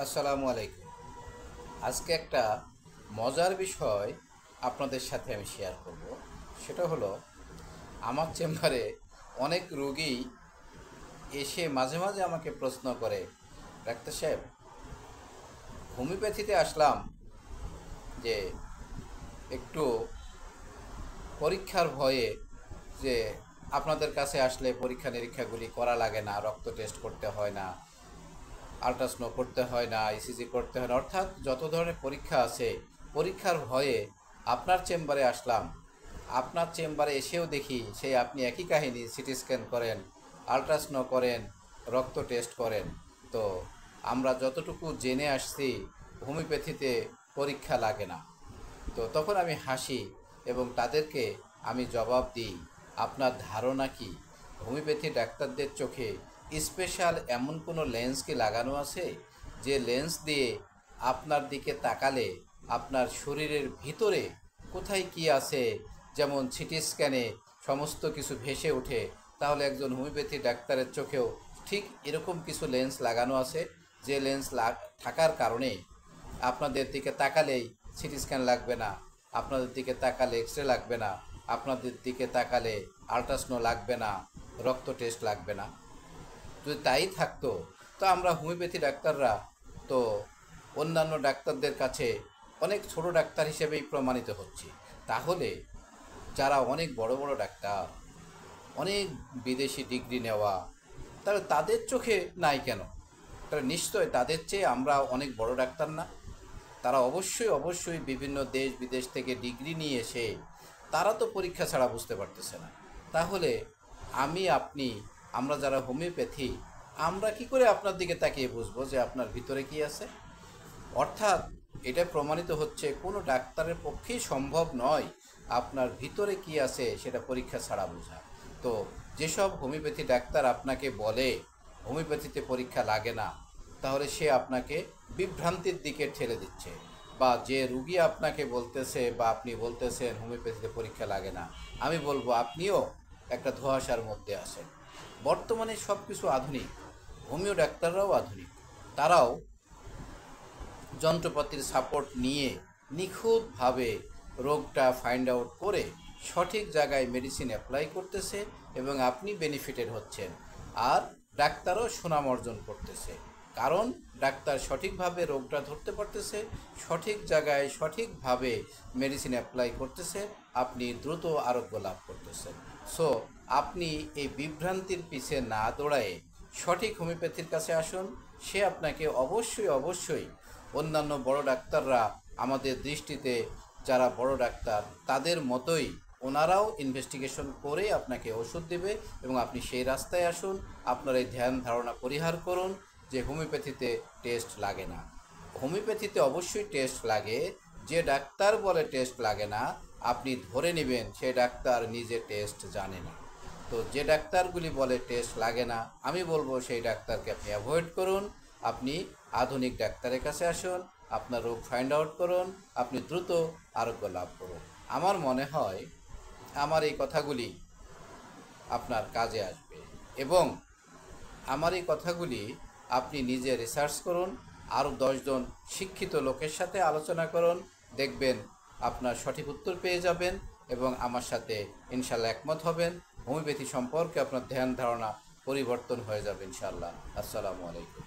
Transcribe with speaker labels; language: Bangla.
Speaker 1: আসসালামু আলাইকুম। আজকে একটা মজার বিষয় আপনাদের সাথে আমি শেয়ার করব। সেটা হলো, আমার চেম্বারে অনেক রোগী এসে মাঝে মাঝে আমাকে প্রশ্ন করে, ডাক্তার সাহেব, হোমিওপ্যাথিতে আসলাম যে একটু পরীক্ষার ভয়ে, যে আপনাদের কাছে আসলে পরীক্ষা নিরীক্ষাগুলি করা লাগে না, রক্ত টেস্ট করতে হয় না, আল্ট্রাসাউন্ড করতে হয় না, ইসিজি করতে হয় না, অর্থাৎ যত ধরনের পরীক্ষা আছে পরীক্ষার ভয়ে আপনার চেম্বারে আসলাম। আপনার চেম্বারে এসেও দেখি সেই আপনি একই কাহিনী, সিটি স্ক্যান করেন, আল্ট্রাসাউন্ড করেন, রক্ত টেস্ট করেন। তো আমরা যতটুকু জেনে আসছি হোমিওপ্যাথিতে পরীক্ষা লাগে না। তো তখন আমি হাসি এবং তাদেরকে আমি জবাব দিই, আপনার ধারণা কি হোমিওপ্যাথি ডাক্তারদের চোখে স্পেশাল এমন কোনো লেন্স কি লাগানো আছে, যে লেন্স দিয়ে আপনার দিকে তাকালে আপনার শরীরের ভিতরে কোথায় কি আছে, যেমন সিটি স্ক্যানে সমস্ত কিছু ভেসে ওঠে, তাহলে একজন হোমিওপ্যাথি ডাক্তারের চোখেও ঠিক এরকম কিছু লেন্স লাগানো আছে, যে লেন্স থাকার কারণে আপনাদের দিকে তাকালেই সিটি স্ক্যান লাগবে না, আপনাদের দিকে তাকালে এক্স রে লাগবে না, আপনাদের দিকে তাকালে আল্ট্রাসাউন্ড লাগবে না, রক্ত টেস্ট লাগবে না। যদি তাই থাকতো, তো আমরা হোমিওপ্যাথি ডাক্তাররা তো অন্যান্য ডাক্তারদের কাছে অনেক ছোট ডাক্তার হিসেবেই প্রমাণিত হচ্ছি। তাহলে যারা অনেক বড় বড় ডাক্তার, অনেক বিদেশি ডিগ্রি নেওয়া, তাহলে তাদের চোখে নাই কেন? তাহলে নিশ্চয় তাদের চেয়ে আমরা অনেক বড় ডাক্তার না? তারা অবশ্যই অবশ্যই বিভিন্ন দেশ বিদেশ থেকে ডিগ্রি নিয়ে এসে তারা তো পরীক্ষা ছাড়া বুঝতে পারতেছে না। তাহলে আমি আপনি, আমরা যারা হোমিওপ্যাথি, আমরা কি করে আপনার দিকে তাকিয়ে বুঝবো যে আপনার ভিতরে কি আছে? অর্থাৎ এটা প্রমাণিত হচ্ছে কোনো ডাক্তারের পক্ষেই সম্ভব নয় আপনার ভিতরে কি আছে সেটা পরীক্ষা ছাড়া বোঝা। তো যেসব হোমিওপ্যাথি ডাক্তার আপনাকে বলে হোমিওপ্যাথিতে পরীক্ষা লাগে না, তাহলে সে আপনাকে বিভ্রান্তির দিকে ঠেলে দিচ্ছে। বা যে রুগী আপনাকে বলতেছে বা আপনি বলতেছেন হোমিওপ্যাথিতে পরীক্ষা লাগে না, আমি বলবো আপনিও একটা ধোঁয়াশার মধ্যে আছেন। বর্তমানে সব কিছু আধুনিক, হোমিও ডাক্তাররাও আধুনিক। তারাও যন্ত্রপাতির সাপোর্ট নিয়ে নিখুঁতভাবে রোগটা ফাইন্ড আউট করে সঠিক জায়গায় মেডিসিন অ্যাপ্লাই করতেছে, এবং আপনি বেনিফিটেড হচ্ছেন। আর ডাক্তারও সুনাম অর্জন করতেছে, কারণ ডাক্তার সঠিকভাবে রোগটা ধরতে পারতেছে, সঠিক জায়গায় সঠিকভাবে মেডিসিন অ্যাপ্লাই করতেছে, আপনি দ্রুত আরোগ্য লাভ করতেছেন। সো আপনি এই বিভ্রান্তির পিছে না দৌড়ায়ে সঠিক হোমিওপ্যাথির কাছে আসুন। সে আপনাকে অবশ্যই অবশ্যই, অন্যান্য বড় ডাক্তাররা আমাদের দৃষ্টিতে যারা বড় ডাক্তার তাদের মতোই ওনারাও ইনভেস্টিগেশন করে আপনাকে ওষুধ দেবে, এবং আপনি সেই রাস্তায় আসুন। আপনার এই ধ্যান ধারণা পরিহার করুন যে হোমিওপ্যাথিতে টেস্ট লাগে না। হোমিওপ্যাথিতে অবশ্যই টেস্ট লাগে। যে ডাক্তার বলে টেস্ট লাগে না, আপনি ধরে নেবেন সে ডাক্তার নিজে টেস্ট জানে না। তো যে ডাক্তারগুলি বলে টেস্ট লাগে না, আমি বলবো সেই ডাক্তারকে আপনি অ্যাভয়েড করুন। আপনি আধুনিক ডাক্তারের কাছে আসুন, আপনার রোগ ফাইন্ড আউট করুন, আপনি দ্রুত আরোগ্য লাভ করুন। আমার মনে হয় আমার এই কথাগুলি আপনার কাজে আসবে, এবং আমার এই কথাগুলি আপনি নিজে রিসার্চ করুন, আরও 10 জন শিক্ষিত লোকের সাথে আলোচনা করুন, দেখবেন আপনার সঠিক উত্তর পেয়ে যাবেন, এবং আমার সাথে ইনশাল্লাহ একমত হবেন। হোমিওপ্যাথি সম্পর্কে আপনার ধ্যান ধারণা পরিবর্তন হয়ে যাবে ইনশাল্লাহ। আসসালামু আলাইকুম।